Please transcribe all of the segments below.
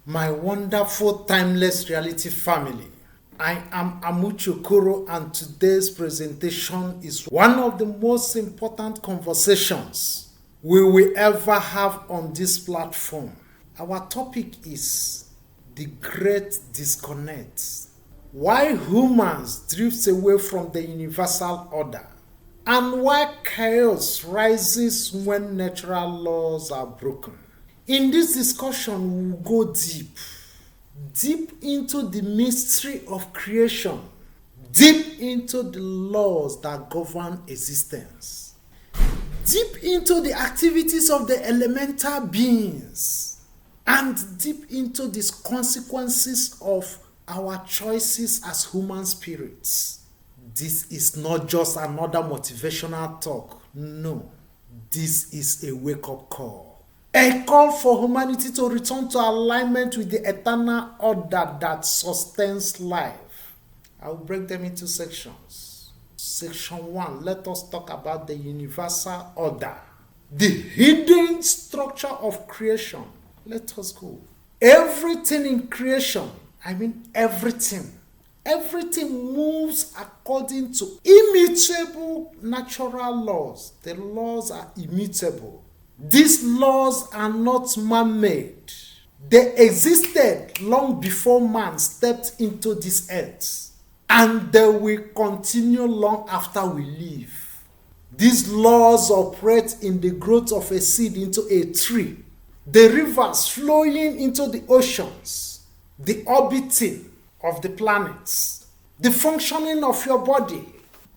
My wonderful timeless reality family. I am Amuche Okoro, and today's presentation is one of the most important conversations we will ever have on this platform. Our topic is the great disconnect. Why humans drift away from the universal order, and why chaos rises when natural laws are broken. In this discussion, we will go deep into the mystery of creation, deep into the laws that govern existence, deep into the activities of the elemental beings, and deep into the consequences of our choices as human spirits. This is not just another motivational talk. No, this is a wake-up call. A call for humanity to return to alignment with the eternal order that sustains life. I will break them into sections. Section 1, let us talk about the universal order, the hidden structure of creation. Let us go. Everything in creation, everything moves according to immutable natural laws. The laws are immutable. These laws are not man-made. They existed long before man stepped into this earth, and they will continue long after we leave. These laws operate in the growth of a seed into a tree, the rivers flowing into the oceans, the orbiting of the planets, the functioning of your body,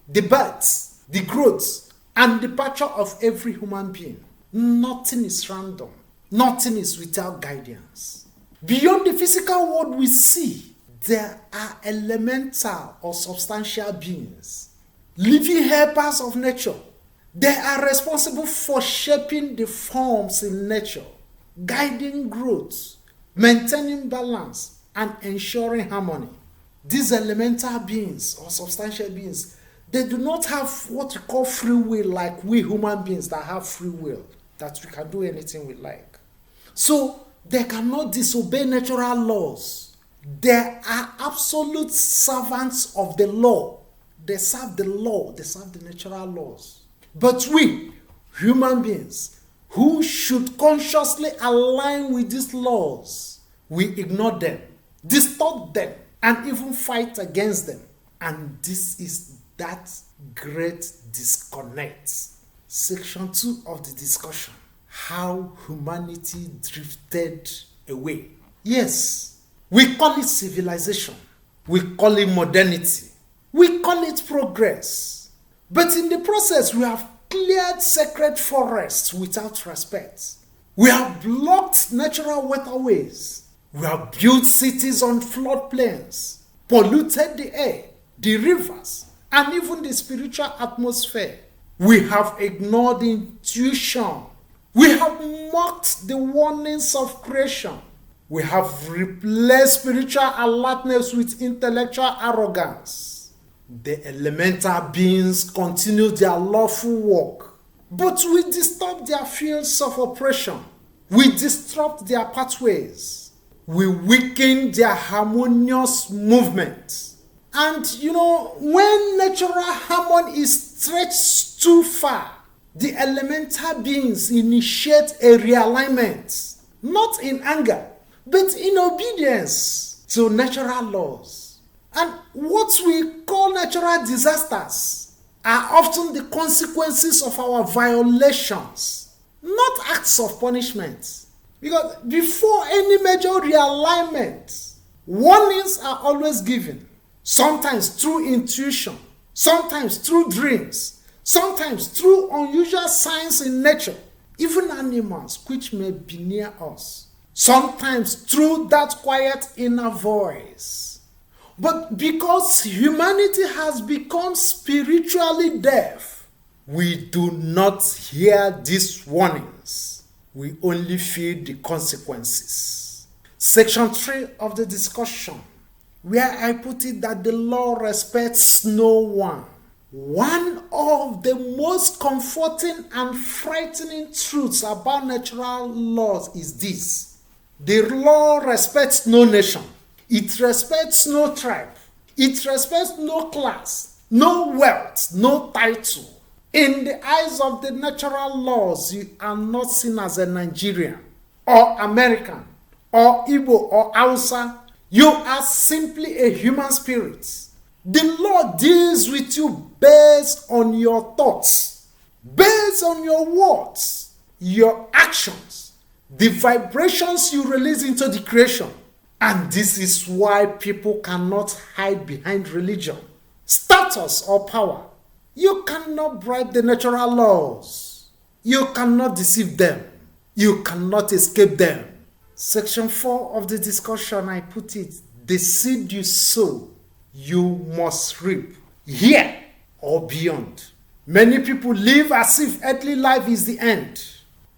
the birth, the growth, and departure of every human being. Nothing is random. Nothing is without guidance. Beyond the physical world we see, there are elemental or substantial beings, living helpers of nature. They are responsible for shaping the forms in nature, guiding growth, maintaining balance, and ensuring harmony. These elemental beings or substantial beings, they do not have what we call free will like we human beings that have free will, that we can do anything we like. So they cannot disobey natural laws. They are absolute servants of the law. They serve the law, they serve the natural laws. But we, human beings, who should consciously align with these laws, we ignore them, distort them, and even fight against them. And this is that great disconnect. Section 2 of the discussion, how humanity drifted away. Yes, we call it civilization, we call it modernity, we call it progress. But in the process, we have cleared sacred forests without respect. We have blocked natural waterways. We have built cities on floodplains, polluted the air, the rivers, and even the spiritual atmosphere. We have ignored intuition. We have mocked the warnings of creation. We have replaced spiritual alertness with intellectual arrogance. The elemental beings continue their lawful work, but we disturb their fields of operation. We disrupt their pathways. We weaken their harmonious movement. And when natural harmony is stretched too far, the elemental beings initiate a realignment, not in anger, but in obedience to natural laws. And what we call natural disasters are often the consequences of our violations, not acts of punishment. Because before any major realignment, warnings are always given. Sometimes through intuition, sometimes through dreams, sometimes through unusual signs in nature, even animals which may be near us, sometimes through that quiet inner voice. But because humanity has become spiritually deaf, we do not hear these warnings. We only feel the consequences. Section 3 of the discussion, where I put it that the law respects no one. One of the most comforting and frightening truths about natural laws is this: The law respects no nation. It respects no tribe. It respects no class, no wealth, no title. In the eyes of the natural laws, you are not seen as a Nigerian or American or Igbo or Hausa. You are simply a human spirit. The law deals with you based on your thoughts, based on your words, your actions, the vibrations you release into the creation. And this is why people cannot hide behind religion, status, or power. You cannot bribe the natural laws. You cannot deceive them. You cannot escape them. Section 4 of the discussion, I put it, the seed you sow, you must reap, here or beyond. Many people live as if earthly life is the end.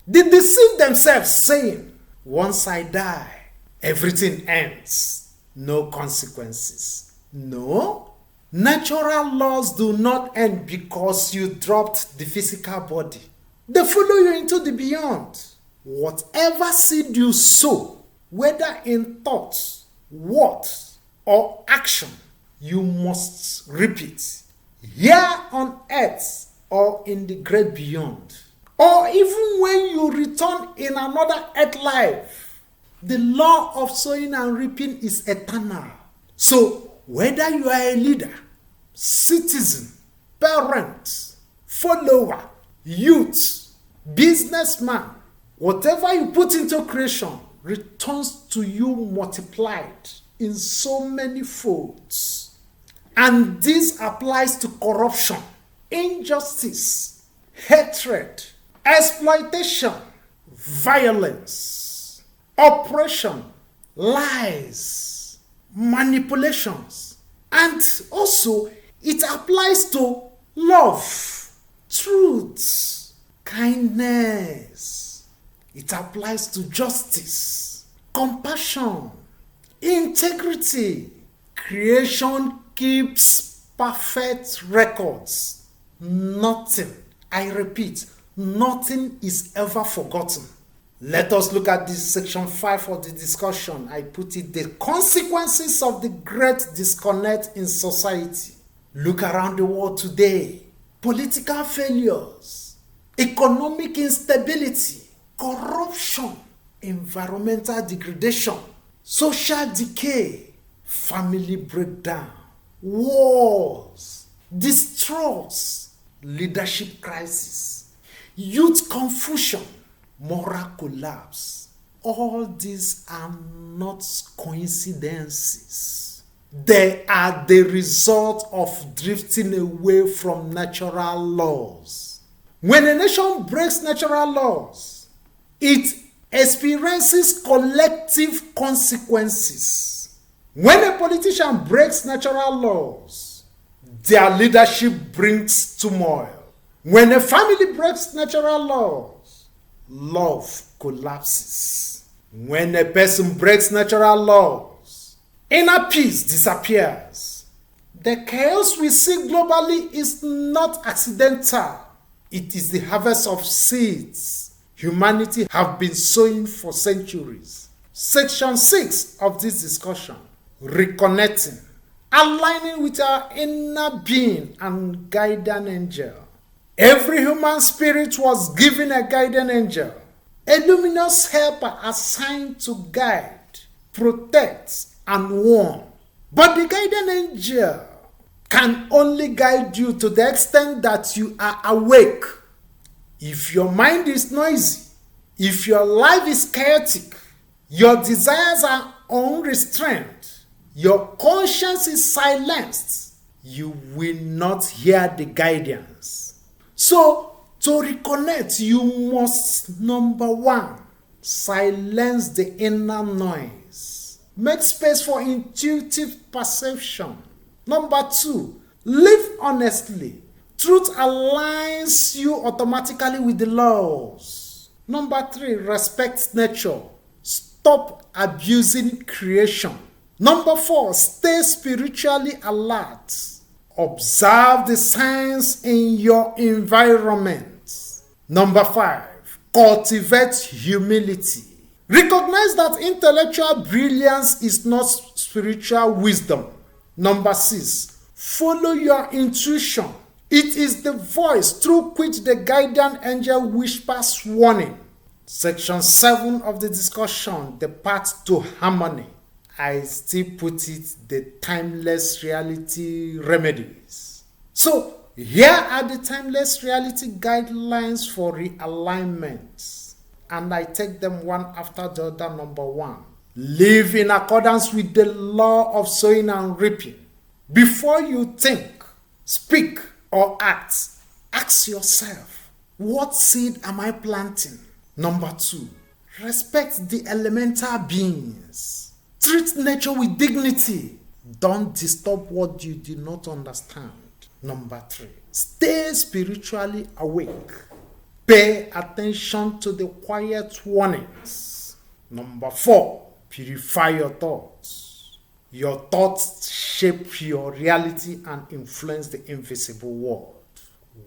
They deceive themselves saying, once I die, everything ends, no consequences. No, natural laws do not end because you dropped the physical body. They follow you into the beyond. Whatever seed you sow, whether in thought, words, or action, you must reap it, here on earth or in the great beyond. Or even when you return in another earth life, the law of sowing and reaping is eternal. So, whether you are a leader, citizen, parent, follower, youth, businessman, whatever you put into creation returns to you multiplied in so many folds. And this applies to corruption, injustice, hatred, exploitation, violence, oppression, lies, manipulations. And also, it applies to love, truth, kindness. It applies to justice, compassion, integrity. Creation keeps perfect records. Nothing, I repeat, nothing is ever forgotten. Let us look at this section 5 of the discussion. I put it, the consequences of the great disconnect in society. Look around the world today. Political failures, economic instability, corruption, environmental degradation, social decay, family breakdown, wars, distrust, leadership crisis, youth confusion, moral collapse. All these are not coincidences. They are the result of drifting away from natural laws. When a nation breaks natural laws, it experiences collective consequences. When a politician breaks natural laws, their leadership brings turmoil. When a family breaks natural laws, love collapses. When a person breaks natural laws, inner peace disappears. The chaos we see globally is not accidental. It is the harvest of seeds humanity have been sowing for centuries. Section 6 of this discussion, reconnecting, aligning with our inner being and guardian angel. Every human spirit was given a guardian angel, a luminous helper assigned to guide, protect, and warn. But the guardian angel can only guide you to the extent that you are awake. If your mind is noisy, if your life is chaotic, your desires are unrestrained, your conscience is silenced, you will not hear the guidance. So, to reconnect, you must, number 1, silence the inner noise. Make space for intuitive perception. Number 2, live honestly. Truth aligns you automatically with the laws. Number 3, respect nature. Stop abusing creation. Number 4, stay spiritually alert. Observe the signs in your environment. Number 5, cultivate humility. Recognize that intellectual brilliance is not spiritual wisdom. Number 6, follow your intuition. It is the voice through which the guardian angel whispers warning. Section 7 of the discussion, the path to harmony. I still put it, the timeless reality remedies. So, here are the timeless reality guidelines for realignment. And I take them one after the other. Number 1, live in accordance with the law of sowing and reaping. Before you think, speak, or act, ask yourself, what seed am I planting? Number 2, respect the elemental beings. Treat nature with dignity. Don't disturb what you do not understand. Number 3, stay spiritually awake. Pay attention to the quiet warnings. Number 4, purify your thoughts. Your thoughts shape your reality and influence the invisible world.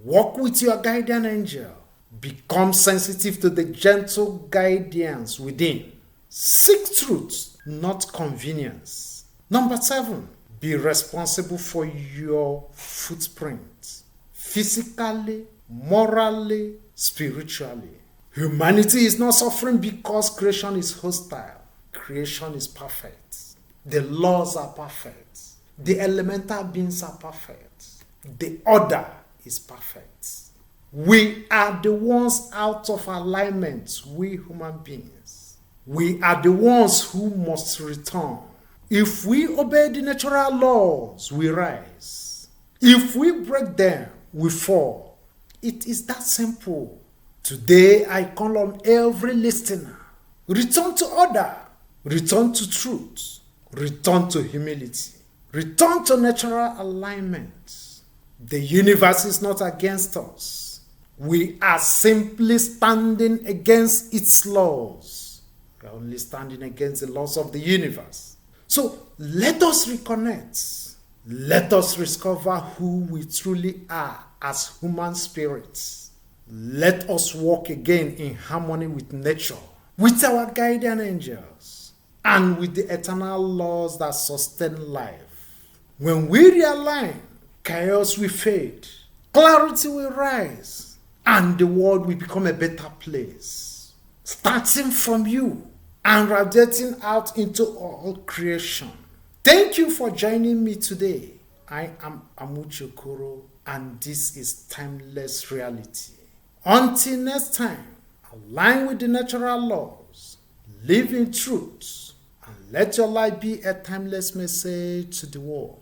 Walk with your guardian angel. Become sensitive to the gentle guidance within. Seek truth, not convenience. Number 7, be responsible for your footprint. Physically, morally, spiritually. Humanity is not suffering because creation is hostile. Creation is perfect. The laws are perfect. The elemental beings are perfect. The order is perfect. We are the ones out of alignment, we human beings. We are the ones who must return. If we obey the natural laws, we rise. If we break them, we fall. It is that simple. Today, I call on every listener. Return to order. Return to truth. Return to humility. Return to natural alignment. The universe is not against us. We are simply standing against its laws. We are only standing against the laws of the universe. So let us reconnect. Let us discover who we truly are as human spirits. Let us walk again in harmony with nature, with our guardian angels, and with the eternal laws that sustain life. When we realign, chaos will fade, clarity will rise, and the world will become a better place, starting from you and radiating out into all creation. Thank you for joining me today. I am Amuche Okoro, and this is Timeless Reality. Until next time, align with the natural laws, live in truth, and let your life be a timeless message to the world.